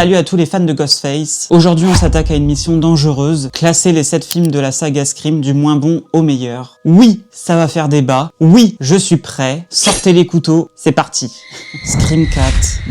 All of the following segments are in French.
Salut à tous les fans de Ghostface. Aujourd'hui on s'attaque à une mission dangereuse, classer les 7 films de la saga Scream du moins bon au meilleur. Oui, ça va faire débat. Oui, je suis prêt. Sortez les couteaux, c'est parti. Scream 4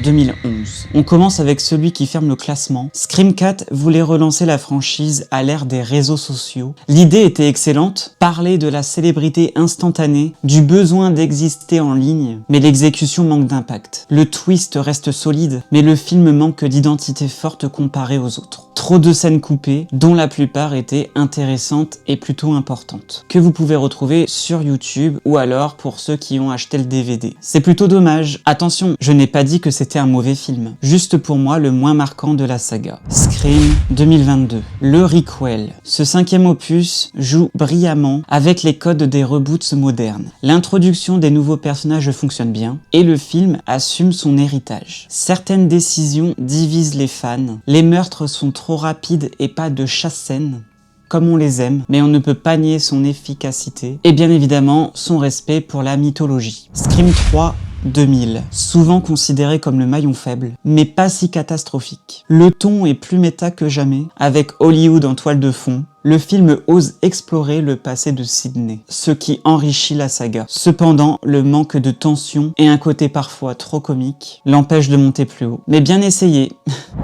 2011. On commence avec celui qui ferme le classement. Scream 4 voulait relancer la franchise à l'ère des réseaux sociaux. L'idée était excellente, parler de la célébrité instantanée, du besoin d'exister en ligne, mais l'exécution manque d'impact. Le twist reste solide, mais le film manque d'identité forte comparée aux autres. Trop de scènes coupées, dont la plupart étaient intéressantes et plutôt importantes, que vous pouvez retrouver sur YouTube ou alors pour ceux qui ont acheté le DVD. C'est plutôt dommage. Attention, je n'ai pas dit que c'était un mauvais film, juste pour moi le moins marquant de la saga. Scream 2022, le requel. Ce 5e opus joue brillamment avec les codes des reboots modernes. L'introduction des nouveaux personnages fonctionne bien et le film assume son héritage. Certaines décisions divisent les fans, les meurtres sont trop rapides et pas de chasse-scène, comme on les aime, mais on ne peut pas nier son efficacité et bien évidemment son respect pour la mythologie. Scream 3 2000, souvent considéré comme le maillon faible, mais pas si catastrophique. Le ton est plus méta que jamais, avec Hollywood en toile de fond. Le film ose explorer le passé de Sidney, ce qui enrichit la saga. Cependant, le manque de tension et un côté parfois trop comique l'empêchent de monter plus haut. Mais bien essayé.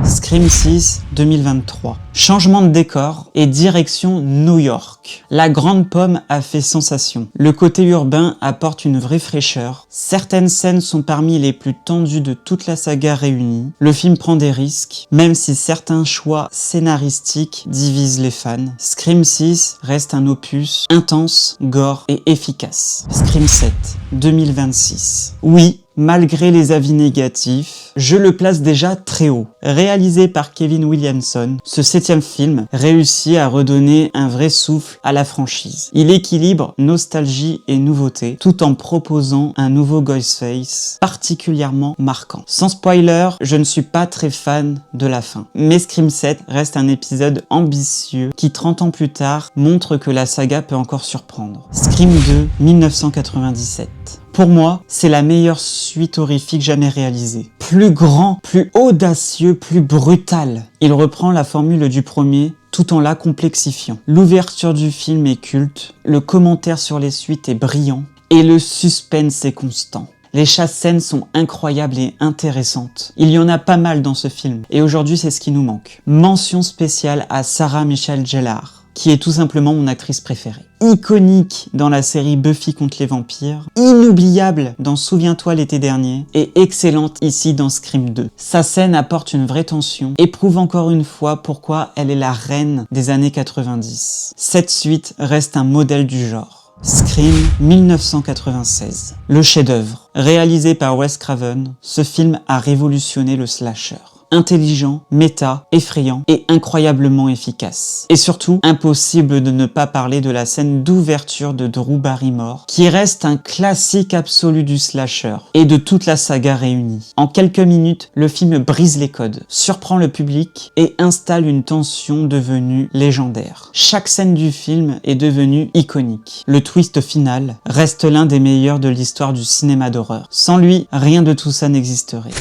Scream 6 2023. Changement de décor et direction New York. La grande pomme a fait sensation. Le côté urbain apporte une vraie fraîcheur. Certaines scènes sont parmi les plus tendues de toute la saga réunie. Le film prend des risques, même si certains choix scénaristiques divisent les fans. Scream 6 reste un opus intense, gore et efficace. Scream 7 2026. Oui, malgré les avis négatifs, je le place déjà très haut. Réalisé par Kevin Williamson, ce 7e film réussit à redonner un vrai souffle à la franchise. Il équilibre nostalgie et nouveauté, tout en proposant un nouveau Ghostface particulièrement marquant. Sans spoiler, je ne suis pas très fan de la fin. Mais Scream 7 reste un épisode ambitieux qui 30 ans plus tard montre que la saga peut encore surprendre. Scream 2 1997. Pour moi, c'est la meilleure suite horrifique jamais réalisée. Plus grand, plus audacieux, plus brutal. Il reprend la formule du premier tout en la complexifiant. L'ouverture du film est culte, le commentaire sur les suites est brillant et le suspense est constant. Les chasse-scènes sont incroyables et intéressantes. Il y en a pas mal dans ce film et aujourd'hui c'est ce qui nous manque. Mention spéciale à Sarah Michelle Gellar, qui est tout simplement mon actrice préférée. Iconique dans la série Buffy contre les vampires, inoubliable dans Souviens-toi l'été dernier, et excellente ici dans Scream 2. Sa scène apporte une vraie tension et prouve encore une fois pourquoi elle est la reine des années 90. Cette suite reste un modèle du genre. Scream 1996. Le chef-d'œuvre. Réalisé par Wes Craven, ce film a révolutionné le slasher. Intelligent, méta, effrayant et incroyablement efficace. Et surtout, impossible de ne pas parler de la scène d'ouverture de Drew Barrymore, qui reste un classique absolu du slasher et de toute la saga réunie. En quelques minutes, le film brise les codes, surprend le public et installe une tension devenue légendaire. Chaque scène du film est devenue iconique. Le twist final reste l'un des meilleurs de l'histoire du cinéma d'horreur. Sans lui, rien de tout ça n'existerait.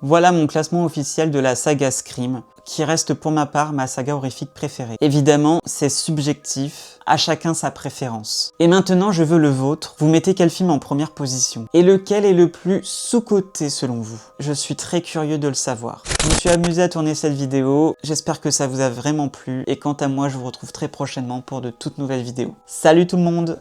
Voilà mon classement officiel de la saga Scream, qui reste pour ma part ma saga horrifique préférée. Évidemment, c'est subjectif, à chacun sa préférence. Et maintenant, je veux le vôtre. Vous mettez quel film en première position? Et lequel est le plus sous-coté selon vous? Je suis très curieux de le savoir. Je me suis amusé à tourner cette vidéo, j'espère que ça vous a vraiment plu. Et quant à moi, je vous retrouve très prochainement pour de toutes nouvelles vidéos. Salut tout le monde!